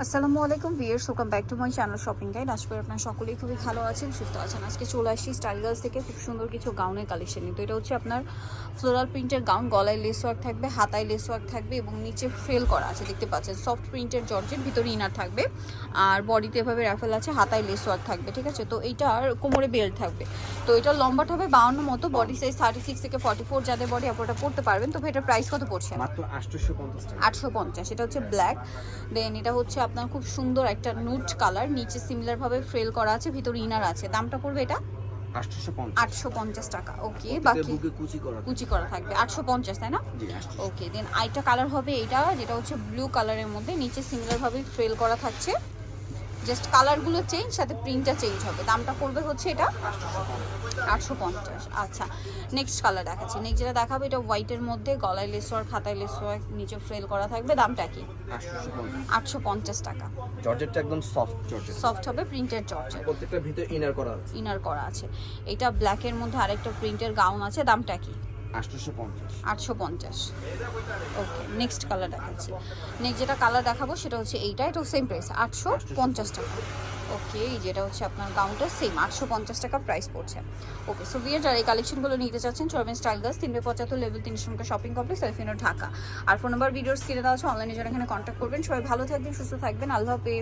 আসসালামু আলাইকুম viewers, welcome back to my channel shopping guide. আশা করি আপনারা সকলেই খুবই ভালো আছেন, সুস্থ আছেন। আজকে চলে আসি স্টাইল গার্লস থেকে খুব সুন্দর কিছু গাউনের কালেকশন নিয়ে। তো এটা হচ্ছে আপনার ফ্লোরাল প্রিন্টের গাউন, গলায় লেস ওয়ার্ক থাকবে, হাতায় লেস ওয়ার্ক থাকবে এবং নিচে ফ্রেল করা আছে, দেখতে পাচ্ছেন। সফট প্রিন্টের জর্জেট, ভিতরে ইনার থাকবে আর বডিতে এভাবে র্যাফেল আছে, হাতায় লেস ওয়ার্ক থাকবে, ঠিক আছে। তো এইটার কোমরে বেল্ট থাকবে। তো এটা লম্বাটা হবে 52 মতো, বডি সাইজ 36 থেকে 44 যাদের বডি আপনারা পড়তে পারবেন। তো এটার প্রাইস কত পড়ছে? মাত্র 850 টাকা। 850। এটা হচ্ছে ব্ল্যাক, দেন এটা হচ্ছে আপনার খুব সুন্দর একটা নুট কালার, নিচে সিমিলার ভাবে ফ্রেল করা আছে, ভিতরে ইনার আছে। দামটা পড়বে এটা 850 টাকা। ওকে, বাকি কুচি করা থাকবে 850, তাই না? ওকে, দেন আইটা কালার হবে এটা, যেটা হচ্ছে ব্লু কালারের মধ্যে, নিচে সিমিলার ভাবে ফ্রেল করা থাকছে, জাস্ট কালারগুলো চেঞ্জ, সাথে প্রিন্টটা চেঞ্জ হবে। দামটা পড়বে হচ্ছে এটা 850। আচ্ছা, নেক্সট কালার দেখাচ্ছি। নেক্সট যেটা দেখাবো এটা হোয়াইটের মধ্যে, গলায় লেস ওয়ার্ক, হাতায় লেস ওয়ার্ক, নিচে ফ্রেল করা থাকবে। দামটা কি? 850 টাকা। জর্জেটটা একদম সফট জর্জেট, সফট হবে, প্রিন্টের জর্জেট, প্রত্যেকটা ভিতরে ইনার করা আছে। ইনার করা আছে। এটা ব্ল্যাকের মধ্যে আরেকটা প্রিন্টের গাউন আছে। দামটা কি? 850। ওকে, নেক্সট কালার দেখাচ্ছি। নেক্সট যেটা কালার দেখাবো সেটা হচ্ছে এইটা, এটাও সেম প্রাইস 850 টাকা। ওকে, যেটা হচ্ছে আপনার গাউনটা সেম 850 টাকা প্রাইস পড়ছে। ওকে, সো ভিউয়ার যারা এই কালেকশনগুলো নিতে চাচ্ছেন, চলবেন style girls, 375 level 3 shopping complex, elephant road, Dhaka. আর ফোন নাম্বার ভিডিওর স্ক্রিনে দেওয়া আছে, অনলাইনে যারা এখানে কন্ট্যাক্ট করবেন। সবাই ভালো থাকবেন, সুস্থ থাকবেন, আল্লাহ হাফেজ।